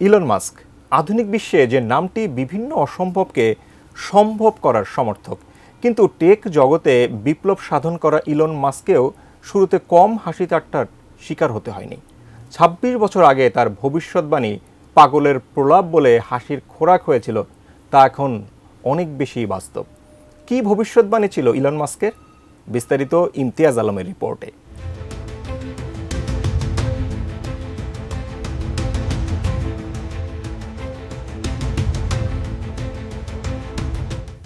Elon Musk আধুনিক বিশ্বে যে নামটি বিভিন্ন অসম্ভবকে সম্ভব করার সমর্থক, কিন্তু টেক জগতে বিপ্লব সাধন করা ইলন মাস্ককেও শুরুতে কম হাসি ঠাট্টার শিকার হতে হয়নি। ২৬ বছর আগে তার ভবিষ্যৎবাণী পাগলের প্রলাপ বলে হাসির খোরাক হয়েছিল, তা এখন অনেক বেশি বাস্তব। কি ভবিষ্যৎবাণী ছিল ইলন মাস্কের? বিস্তারিত ইমতিয়াজ আলমের রিপোর্টে।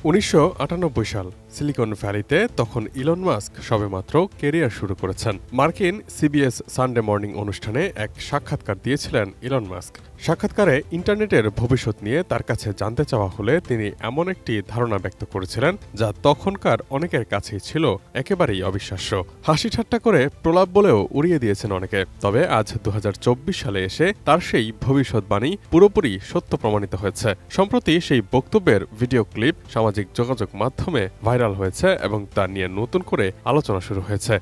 ১৯৯৮ সাল, সিলিকন ভ্যালিতে তখন ইলন মাস্ক সবেমাত্র ক্যারিয়ার শুরু করেছেন। মার্কিন সিবিএস সানডে মর্নিং অনুষ্ঠানে এক সাক্ষাৎকার দিয়েছিলেন ইলন মাস্ক। সাক্ষাৎকারে ইন্টারনেটের ভবিষ্যৎ নিয়ে তার কাছে জানতে চাওয়া হলে তিনি এমন একটি ধারণা ব্যক্ত করেছিলেন যা তখনকার অনেকের কাছেই ছিল একেবারেই অবিশ্বাস্য। হাসি ঠাট্টা করে প্রলাপ বলেও উড়িয়ে দিয়েছেন অনেকে। তবে আজ ২০২৪ সালে এসে তার সেই ভবিষ্যৎবাণী পুরোপুরি সত্য প্রমাণিত হয়েছে। সম্প্রতি সেই বক্তব্যের ভিডিও ক্লিপ সামাজিক যোগাযোগ মাধ্যমে ভাইরাল হয়েছে এবং তা নিয়ে নতুন করে আলোচনা শুরু হয়েছে।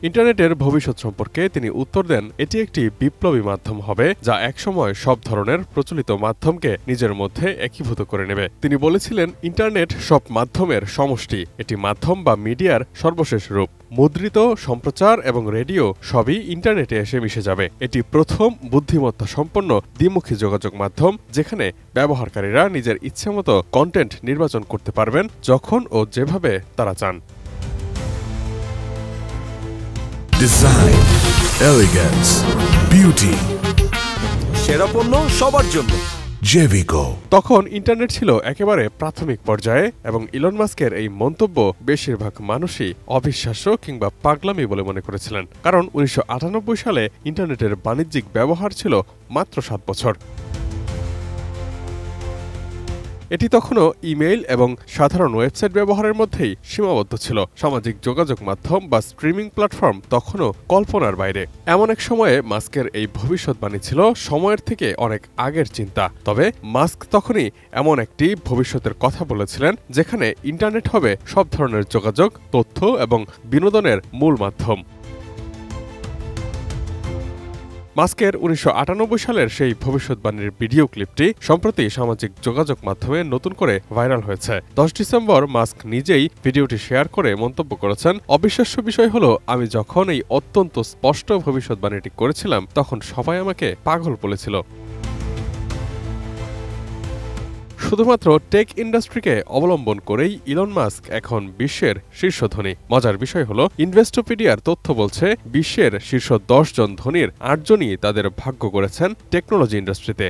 ইন্টারনেটের ভবিষ্যৎ সম্পর্কে তিনি উত্তর দেন, এটি একটি বিপ্লবী মাধ্যম হবে যা একসময় সব ধরনের প্রচলিত মাধ্যমকে নিজের মধ্যে একীভূত করে নেবে। তিনি বলেছিলেন, ইন্টারনেট সব মাধ্যমের সমষ্টি, এটি মাধ্যম বা মিডিয়ার সর্বশেষ রূপ। মুদ্রিত, সম্প্রচার এবং রেডিও সবই ইন্টারনেটে এসে মিশে যাবে। এটি প্রথম বুদ্ধিমত্তা সম্পন্ন দ্বিমুখী যোগাযোগ মাধ্যম যেখানে ব্যবহারকারীরা নিজের ইচ্ছেমতো কন্টেন্ট নির্বাচন করতে পারবেন যখন ও যেভাবে তারা চান। ডিজাইন, এলিগেন্স, বিউটি, সেরা পণ্য সবার জন্য জেভিকো। তখন ইন্টারনেট ছিল একেবারে প্রাথমিক পর্যায়ে এবং ইলন মাস্কের এই মন্তব্য বেশিরভাগ মানুষই অবিশ্বাস্য কিংবা পাগলামি বলে মনে করেছিলেন, কারণ ১৯৯৮ সালে ইন্টারনেটের বাণিজ্যিক ব্যবহার ছিল মাত্র ৭ বছর। এটি তখনও ইমেইল এবং সাধারণ ওয়েবসাইট ব্যবহারের মধ্যেই সীমাবদ্ধ ছিল। সামাজিক যোগাযোগ মাধ্যম বা স্ট্রিমিং প্ল্যাটফর্ম তখনও কল্পনার বাইরে। এমন এক সময়ে মাস্কের এই ভবিষ্যৎবাণী ছিল সময়ের থেকে অনেক আগের চিন্তা। তবে মাস্ক তখনই এমন একটি ভবিষ্যতের কথা বলেছিলেন যেখানে ইন্টারনেট হবে সব ধরনের যোগাযোগ, তথ্য এবং বিনোদনের মূল মাধ্যম। মাস্কের ১৯৯৮ সালের সেই ভবিষ্যৎবাণীর ভিডিও ক্লিপটি সম্প্রতি সামাজিক যোগাযোগ মাধ্যমে নতুন করে ভাইরাল হয়েছে। ১০ ডিসেম্বর মাস্ক নিজেই ভিডিওটি শেয়ার করে মন্তব্য করেছেন, অবিশ্বাস্য বিষয় হলো, আমি যখন এই অত্যন্ত স্পষ্ট ভবিষ্যৎবাণীটি করেছিলাম তখন সবাই আমাকে পাগল বলেছিল। শুধুমাত্র টেক ইন্ডাস্ট্রিকে অবলম্বন করেই ইলন মাস্ক এখন বিশ্বের শীর্ষ ধনী। মজার বিষয় হলো, ইনভেস্টোপিডিয়ার তথ্য বলছে বিশ্বের শীর্ষ ১০ জন ধনীর ৮ জনই তাদের ভাগ্য গড়েছেন টেকনোলজি ইন্ডাস্ট্রিতে।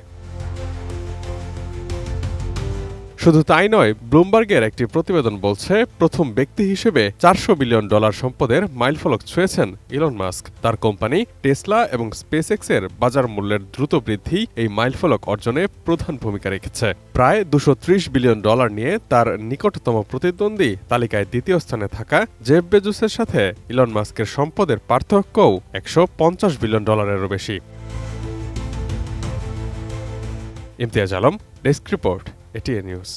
শুধু তাই নয়, ব্লুমবার্গের একটি প্রতিবেদন বলছে প্রথম ব্যক্তি হিসেবে $৪০০ বিলিয়ন সম্পদের মাইলফলক ছুঁয়েছেন ইলন মাস্ক। তার কোম্পানি টেসলা এবং স্পেসএক্সের বাজার মূল্যের দ্রুত বৃদ্ধি এই মাইলফলক অর্জনে প্রধান ভূমিকা রেখেছে। প্রায় $২৩০ বিলিয়ন নিয়ে তার নিকটতম প্রতিদ্বন্দ্বী তালিকায় দ্বিতীয় স্থানে থাকা জেফ বেজোসের সাথে ইলন মাস্কের সম্পদের পার্থক্যও $১৫০ বিলিয়নেরও বেশি। Imtiaz Alam, desk report, ATN news.